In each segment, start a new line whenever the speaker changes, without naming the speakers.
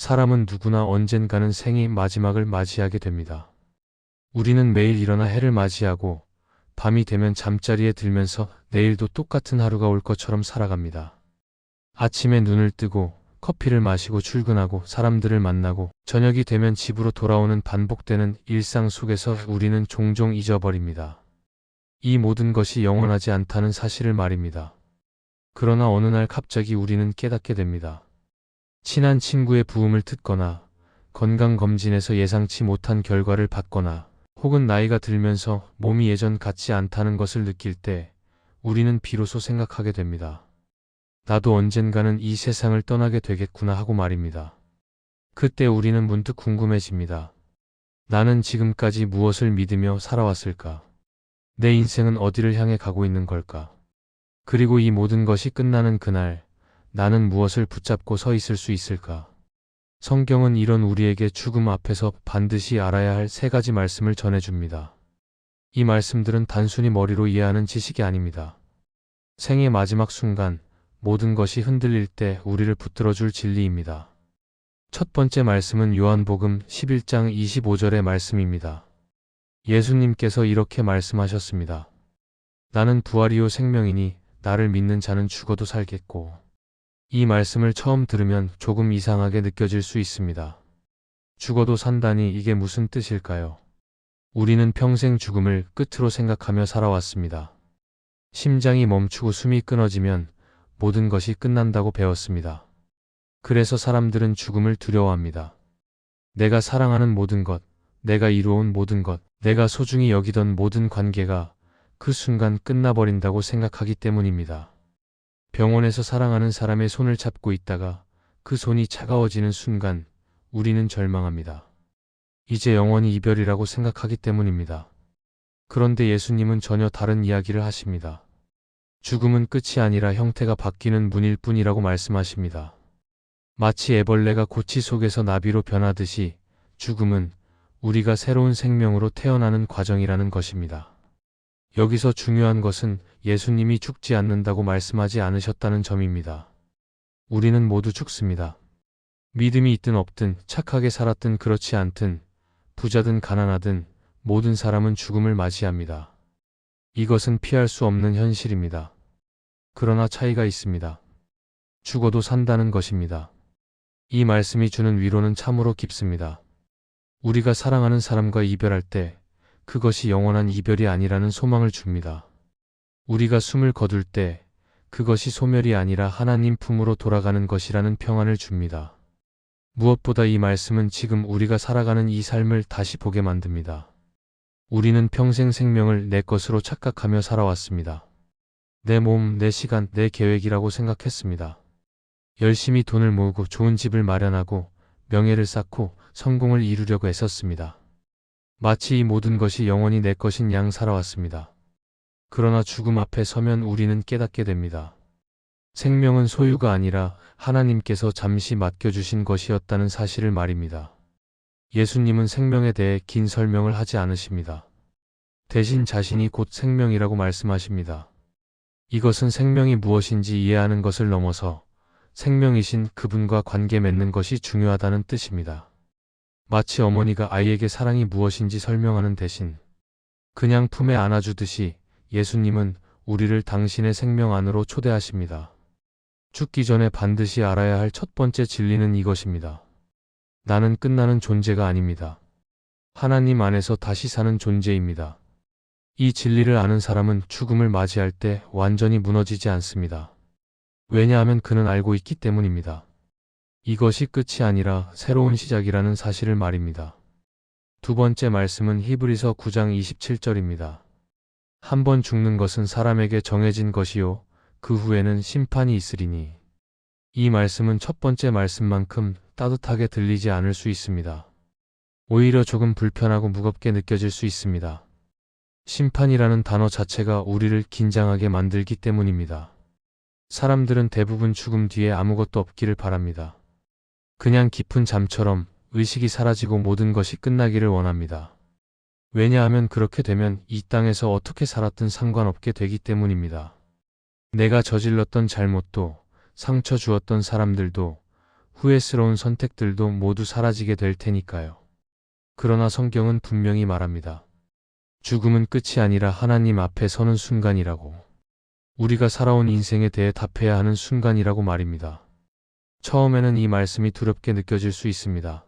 사람은 누구나 언젠가는 생의 마지막을 맞이하게 됩니다. 우리는 매일 일어나 해를 맞이하고 밤이 되면 잠자리에 들면서 내일도 똑같은 하루가 올 것처럼 살아갑니다. 아침에 눈을 뜨고 커피를 마시고 출근하고 사람들을 만나고 저녁이 되면 집으로 돌아오는 반복되는 일상 속에서 우리는 종종 잊어버립니다. 이 모든 것이 영원하지 않다는 사실을 말입니다. 그러나 어느 날 갑자기 우리는 깨닫게 됩니다. 친한 친구의 부음을 듣거나 건강검진에서 예상치 못한 결과를 받거나 혹은 나이가 들면서 몸이 예전 같지 않다는 것을 느낄 때 우리는 비로소 생각하게 됩니다. 나도 언젠가는 이 세상을 떠나게 되겠구나 하고 말입니다. 그때 우리는 문득 궁금해집니다. 나는 지금까지 무엇을 믿으며 살아왔을까? 내 인생은 어디를 향해 가고 있는 걸까? 그리고 이 모든 것이 끝나는 그날, 나는 무엇을 붙잡고 서 있을 수 있을까? 성경은 이런 우리에게 죽음 앞에서 반드시 알아야 할 3가지 말씀을 전해줍니다. 이 말씀들은 단순히 머리로 이해하는 지식이 아닙니다. 생의 마지막 순간, 모든 것이 흔들릴 때 우리를 붙들어줄 진리입니다. 첫 번째 말씀은 요한복음 11장 25절의 말씀입니다. 예수님께서 이렇게 말씀하셨습니다. 나는 부활이요 생명이니 나를 믿는 자는 죽어도 살겠고. 이 말씀을 처음 들으면 조금 이상하게 느껴질 수 있습니다. 죽어도 산다니 이게 무슨 뜻일까요? 우리는 평생 죽음을 끝으로 생각하며 살아왔습니다. 심장이 멈추고 숨이 끊어지면 모든 것이 끝난다고 배웠습니다. 그래서 사람들은 죽음을 두려워합니다. 내가 사랑하는 모든 것, 내가 이루어온 모든 것, 내가 소중히 여기던 모든 관계가 그 순간 끝나버린다고 생각하기 때문입니다. 병원에서 사랑하는 사람의 손을 잡고 있다가 그 손이 차가워지는 순간 우리는 절망합니다. 이제 영원히 이별이라고 생각하기 때문입니다. 그런데 예수님은 전혀 다른 이야기를 하십니다. 죽음은 끝이 아니라 형태가 바뀌는 문일 뿐이라고 말씀하십니다. 마치 애벌레가 고치 속에서 나비로 변하듯이 죽음은 우리가 새로운 생명으로 태어나는 과정이라는 것입니다. 여기서 중요한 것은 예수님이 죽지 않는다고 말씀하지 않으셨다는 점입니다. 우리는 모두 죽습니다. 믿음이 있든 없든 착하게 살았든 그렇지 않든 부자든 가난하든 모든 사람은 죽음을 맞이합니다. 이것은 피할 수 없는 현실입니다. 그러나 차이가 있습니다. 죽어도 산다는 것입니다. 이 말씀이 주는 위로는 참으로 깊습니다. 우리가 사랑하는 사람과 이별할 때 그것이 영원한 이별이 아니라는 소망을 줍니다. 우리가 숨을 거둘 때 그것이 소멸이 아니라 하나님 품으로 돌아가는 것이라는 평안을 줍니다. 무엇보다 이 말씀은 지금 우리가 살아가는 이 삶을 다시 보게 만듭니다. 우리는 평생 생명을 내 것으로 착각하며 살아왔습니다. 내 몸, 내 시간, 내 계획이라고 생각했습니다. 열심히 돈을 모으고 좋은 집을 마련하고 명예를 쌓고 성공을 이루려고 애썼습니다. 마치 이 모든 것이 영원히 내 것인 양 살아왔습니다. 그러나 죽음 앞에 서면 우리는 깨닫게 됩니다. 생명은 소유가 아니라 하나님께서 잠시 맡겨주신 것이었다는 사실을 말입니다. 예수님은 생명에 대해 긴 설명을 하지 않으십니다. 대신 자신이 곧 생명이라고 말씀하십니다. 이것은 생명이 무엇인지 이해하는 것을 넘어서 생명이신 그분과 관계 맺는 것이 중요하다는 뜻입니다. 마치 어머니가 아이에게 사랑이 무엇인지 설명하는 대신 그냥 품에 안아주듯이 예수님은 우리를 당신의 생명 안으로 초대하십니다. 죽기 전에 반드시 알아야 할 첫 번째 진리는 이것입니다. 나는 끝나는 존재가 아닙니다. 하나님 안에서 다시 사는 존재입니다. 이 진리를 아는 사람은 죽음을 맞이할 때 완전히 무너지지 않습니다. 왜냐하면 그는 알고 있기 때문입니다. 이것이 끝이 아니라 새로운 시작이라는 사실을 말입니다. 두 번째 말씀은 히브리서 9장 27절입니다. 한 번 죽는 것은 사람에게 정해진 것이요 그 후에는 심판이 있으리니. 이 말씀은 첫 번째 말씀만큼 따뜻하게 들리지 않을 수 있습니다. 오히려 조금 불편하고 무겁게 느껴질 수 있습니다. 심판이라는 단어 자체가 우리를 긴장하게 만들기 때문입니다. 사람들은 대부분 죽음 뒤에 아무것도 없기를 바랍니다. 그냥 깊은 잠처럼 의식이 사라지고 모든 것이 끝나기를 원합니다. 왜냐하면 그렇게 되면 이 땅에서 어떻게 살았든 상관없게 되기 때문입니다. 내가 저질렀던 잘못도, 상처 주었던 사람들도, 후회스러운 선택들도 모두 사라지게 될 테니까요. 그러나 성경은 분명히 말합니다. 죽음은 끝이 아니라 하나님 앞에 서는 순간이라고. 우리가 살아온 인생에 대해 답해야 하는 순간이라고 말입니다. 처음에는 이 말씀이 두렵게 느껴질 수 있습니다.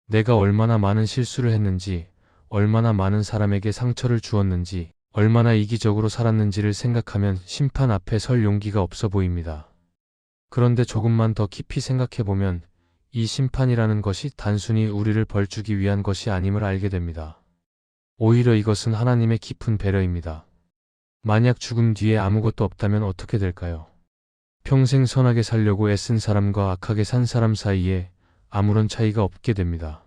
내가 얼마나 많은 실수를 했는지, 얼마나 많은 사람에게 상처를 주었는지, 얼마나 이기적으로 살았는지를 생각하면 심판 앞에 설 용기가 없어 보입니다. 그런데 조금만 더 깊이 생각해보면 이 심판이라는 것이 단순히 우리를 벌주기 위한 것이 아님을 알게 됩니다. 오히려 이것은 하나님의 깊은 배려입니다. 만약 죽음 뒤에 아무것도 없다면 어떻게 될까요? 평생 선하게 살려고 애쓴 사람과 악하게 산 사람 사이에 아무런 차이가 없게 됩니다.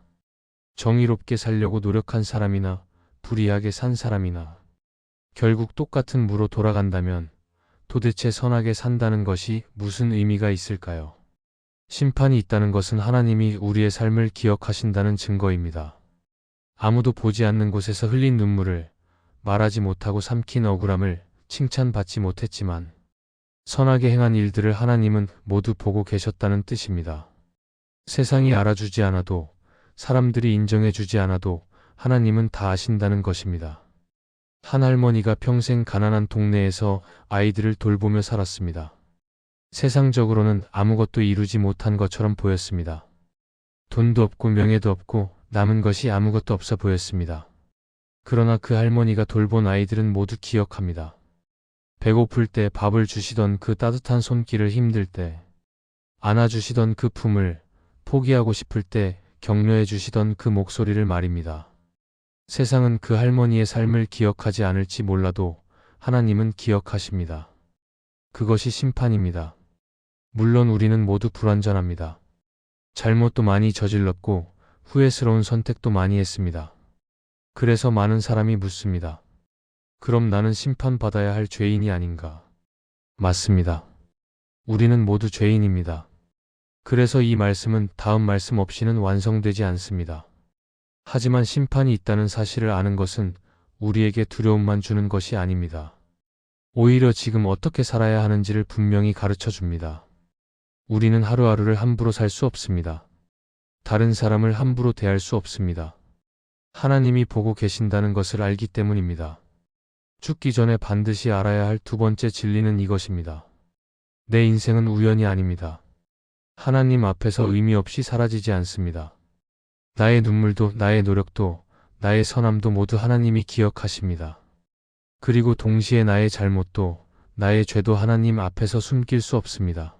정의롭게 살려고 노력한 사람이나 불의하게 산 사람이나 결국 똑같은 무로 돌아간다면 도대체 선하게 산다는 것이 무슨 의미가 있을까요? 심판이 있다는 것은 하나님이 우리의 삶을 기억하신다는 증거입니다. 아무도 보지 않는 곳에서 흘린 눈물을, 말하지 못하고 삼킨 억울함을 칭찬받지 못했지만 선하게 행한 일들을 하나님은 모두 보고 계셨다는 뜻입니다. 세상이 알아주지 않아도, 사람들이 인정해주지 않아도 하나님은 다 아신다는 것입니다. 한 할머니가 평생 가난한 동네에서 아이들을 돌보며 살았습니다. 세상적으로는 아무것도 이루지 못한 것처럼 보였습니다. 돈도 없고 명예도 없고 남은 것이 아무것도 없어 보였습니다. 그러나 그 할머니가 돌본 아이들은 모두 기억합니다. 배고플 때 밥을 주시던 그 따뜻한 손길을, 힘들 때 안아주시던 그 품을, 포기하고 싶을 때 격려해 주시던 그 목소리를 말입니다. 세상은 그 할머니의 삶을 기억하지 않을지 몰라도 하나님은 기억하십니다. 그것이 심판입니다. 물론 우리는 모두 불완전합니다. 잘못도 많이 저질렀고 후회스러운 선택도 많이 했습니다. 그래서 많은 사람이 묻습니다. 그럼 나는 심판받아야 할 죄인이 아닌가? 맞습니다. 우리는 모두 죄인입니다. 그래서 이 말씀은 다음 말씀 없이는 완성되지 않습니다. 하지만 심판이 있다는 사실을 아는 것은 우리에게 두려움만 주는 것이 아닙니다. 오히려 지금 어떻게 살아야 하는지를 분명히 가르쳐 줍니다. 우리는 하루하루를 함부로 살 수 없습니다. 다른 사람을 함부로 대할 수 없습니다. 하나님이 보고 계신다는 것을 알기 때문입니다. 죽기 전에 반드시 알아야 할 두 번째 진리는 이것입니다. 내 인생은 우연이 아닙니다. 하나님 앞에서 의미 없이 사라지지 않습니다. 나의 눈물도, 나의 노력도, 나의 선함도 모두 하나님이 기억하십니다. 그리고 동시에 나의 잘못도, 나의 죄도 하나님 앞에서 숨길 수 없습니다.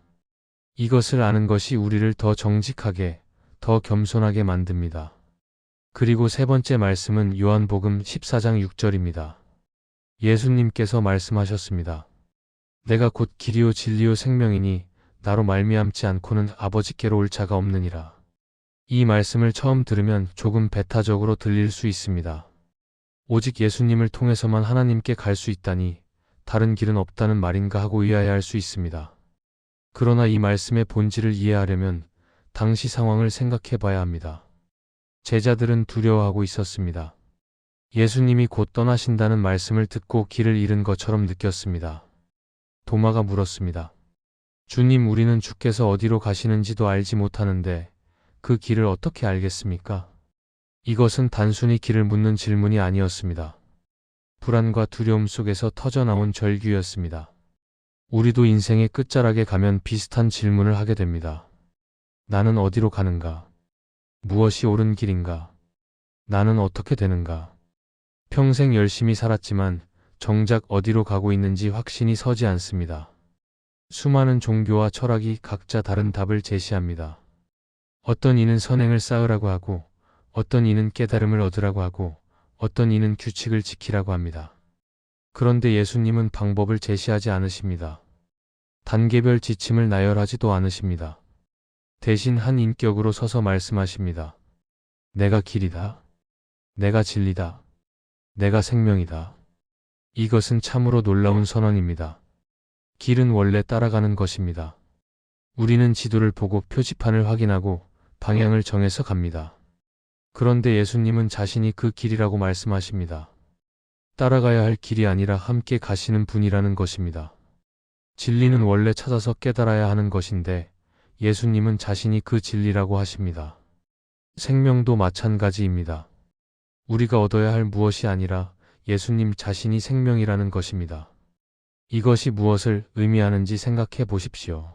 이것을 아는 것이 우리를 더 정직하게, 더 겸손하게 만듭니다. 그리고 세 번째 말씀은 요한복음 14장 6절입니다. 예수님께서 말씀하셨습니다. 내가 곧 길이요 진리요 생명이니 나로 말미암지 않고는 아버지께로 올 자가 없느니라. 이 말씀을 처음 들으면 조금 배타적으로 들릴 수 있습니다. 오직 예수님을 통해서만 하나님께 갈 수 있다니 다른 길은 없다는 말인가 하고 의아해할 수 있습니다. 그러나 이 말씀의 본질을 이해하려면 당시 상황을 생각해 봐야 합니다. 제자들은 두려워하고 있었습니다. 예수님이 곧 떠나신다는 말씀을 듣고 길을 잃은 것처럼 느꼈습니다. 도마가 물었습니다. 주님, 우리는 주께서 어디로 가시는지도 알지 못하는데 그 길을 어떻게 알겠습니까? 이것은 단순히 길을 묻는 질문이 아니었습니다. 불안과 두려움 속에서 터져나온 절규였습니다. 우리도 인생의 끝자락에 가면 비슷한 질문을 하게 됩니다. 나는 어디로 가는가? 무엇이 옳은 길인가? 나는 어떻게 되는가? 평생 열심히 살았지만 정작 어디로 가고 있는지 확신이 서지 않습니다. 수많은 종교와 철학이 각자 다른 답을 제시합니다. 어떤 이는 선행을 쌓으라고 하고, 어떤 이는 깨달음을 얻으라고 하고, 어떤 이는 규칙을 지키라고 합니다. 그런데 예수님은 방법을 제시하지 않으십니다. 단계별 지침을 나열하지도 않으십니다. 대신 한 인격으로 서서 말씀하십니다. 내가 길이다. 내가 진리다. 내가 생명이다. 이것은 참으로 놀라운 선언입니다. 길은 원래 따라가는 것입니다. 우리는 지도를 보고 표지판을 확인하고 방향을 정해서 갑니다. 그런데 예수님은 자신이 그 길이라고 말씀하십니다. 따라가야 할 길이 아니라 함께 가시는 분이라는 것입니다. 진리는 원래 찾아서 깨달아야 하는 것인데 예수님은 자신이 그 진리라고 하십니다. 생명도 마찬가지입니다. 우리가 얻어야 할 무엇이 아니라 예수님 자신이 생명이라는 것입니다. 이것이 무엇을 의미하는지 생각해 보십시오.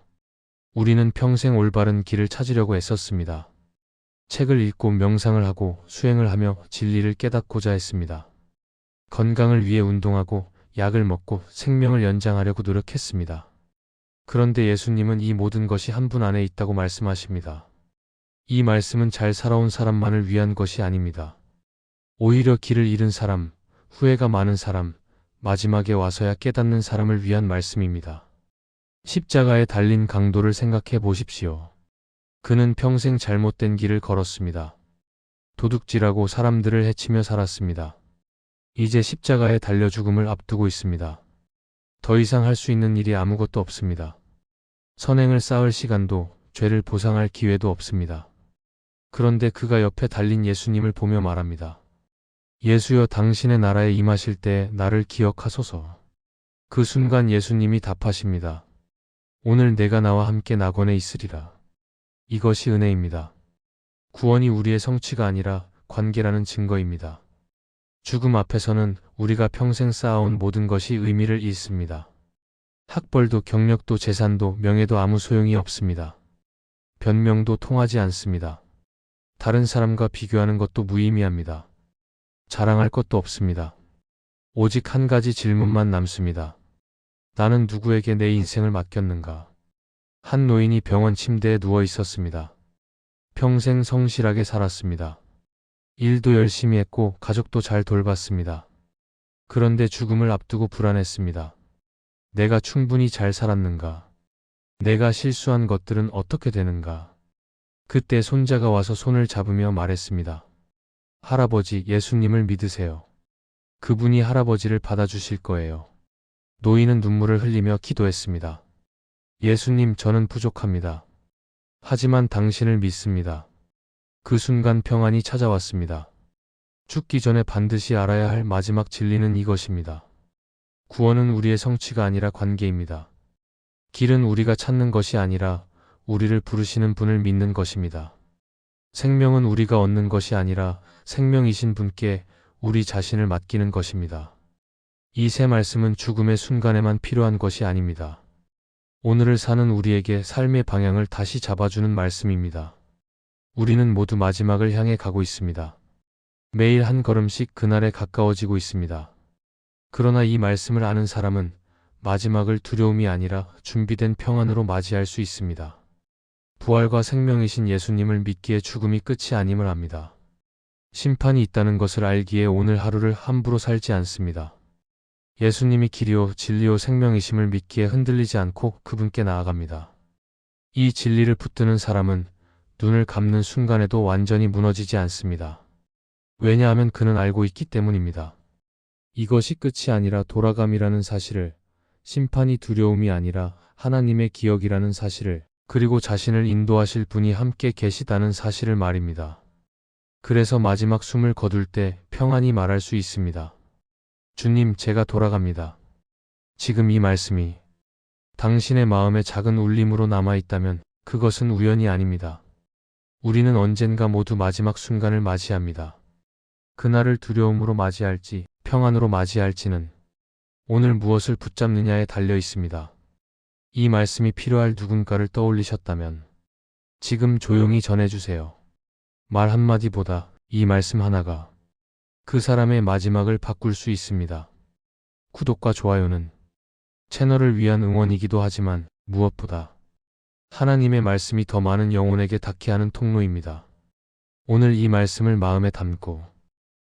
우리는 평생 올바른 길을 찾으려고 애썼습니다. 책을 읽고 명상을 하고 수행을 하며 진리를 깨닫고자 했습니다. 건강을 위해 운동하고 약을 먹고 생명을 연장하려고 노력했습니다. 그런데 예수님은 이 모든 것이 한 분 안에 있다고 말씀하십니다. 이 말씀은 잘 살아온 사람만을 위한 것이 아닙니다. 오히려 길을 잃은 사람, 후회가 많은 사람, 마지막에 와서야 깨닫는 사람을 위한 말씀입니다. 십자가에 달린 강도를 생각해 보십시오. 그는 평생 잘못된 길을 걸었습니다. 도둑질하고 사람들을 해치며 살았습니다. 이제 십자가에 달려 죽음을 앞두고 있습니다. 더 이상 할 수 있는 일이 아무것도 없습니다. 선행을 쌓을 시간도, 죄를 보상할 기회도 없습니다. 그런데 그가 옆에 달린 예수님을 보며 말합니다. 예수여, 당신의 나라에 임하실 때 나를 기억하소서. 그 순간 예수님이 답하십니다. 오늘 내가 나와 함께 낙원에 있으리라. 이것이 은혜입니다. 구원이 우리의 성취가 아니라 관계라는 증거입니다. 죽음 앞에서는 우리가 평생 쌓아온 모든 것이 의미를 잃습니다. 학벌도 경력도 재산도 명예도 아무 소용이 없습니다. 변명도 통하지 않습니다. 다른 사람과 비교하는 것도 무의미합니다. 자랑할 것도 없습니다. 오직 한 가지 질문만 남습니다. 나는 누구에게 내 인생을 맡겼는가? 한 노인이 병원 침대에 누워 있었습니다. 평생 성실하게 살았습니다. 일도 열심히 했고 가족도 잘 돌봤습니다. 그런데 죽음을 앞두고 불안했습니다. 내가 충분히 잘 살았는가? 내가 실수한 것들은 어떻게 되는가? 그때 손자가 와서 손을 잡으며 말했습니다. 할아버지, 예수님을 믿으세요. 그분이 할아버지를 받아주실 거예요. 노인은 눈물을 흘리며 기도했습니다. 예수님, 저는 부족합니다. 하지만 당신을 믿습니다. 그 순간 평안이 찾아왔습니다. 죽기 전에 반드시 알아야 할 마지막 진리는 이것입니다. 구원은 우리의 성취가 아니라 관계입니다. 길은 우리가 찾는 것이 아니라 우리를 부르시는 분을 믿는 것입니다. 생명은 우리가 얻는 것이 아니라 생명이신 분께 우리 자신을 맡기는 것입니다. 이 세 말씀은 죽음의 순간에만 필요한 것이 아닙니다. 오늘을 사는 우리에게 삶의 방향을 다시 잡아주는 말씀입니다. 우리는 모두 마지막을 향해 가고 있습니다. 매일 한 걸음씩 그날에 가까워지고 있습니다. 그러나 이 말씀을 아는 사람은 마지막을 두려움이 아니라 준비된 평안으로 맞이할 수 있습니다. 부활과 생명이신 예수님을 믿기에 죽음이 끝이 아님을 압니다. 심판이 있다는 것을 알기에 오늘 하루를 함부로 살지 않습니다. 예수님이 길이요 진리요 생명이심을 믿기에 흔들리지 않고 그분께 나아갑니다. 이 진리를 붙드는 사람은 눈을 감는 순간에도 완전히 무너지지 않습니다. 왜냐하면 그는 알고 있기 때문입니다. 이것이 끝이 아니라 돌아감이라는 사실을, 심판이 두려움이 아니라 하나님의 기억이라는 사실을, 그리고 자신을 인도하실 분이 함께 계시다는 사실을 말입니다. 그래서 마지막 숨을 거둘 때 평안히 말할 수 있습니다. 주님, 제가 돌아갑니다. 지금 이 말씀이 당신의 마음에 작은 울림으로 남아있다면 그것은 우연이 아닙니다. 우리는 언젠가 모두 마지막 순간을 맞이합니다. 그날을 두려움으로 맞이할지 평안으로 맞이할지는 오늘 무엇을 붙잡느냐에 달려 있습니다. 이 말씀이 필요할 누군가를 떠올리셨다면 지금 조용히 전해주세요. 말 한마디보다 이 말씀 하나가 그 사람의 마지막을 바꿀 수 있습니다. 구독과 좋아요는 채널을 위한 응원이기도 하지만 무엇보다 하나님의 말씀이 더 많은 영혼에게 닿게 하는 통로입니다. 오늘 이 말씀을 마음에 담고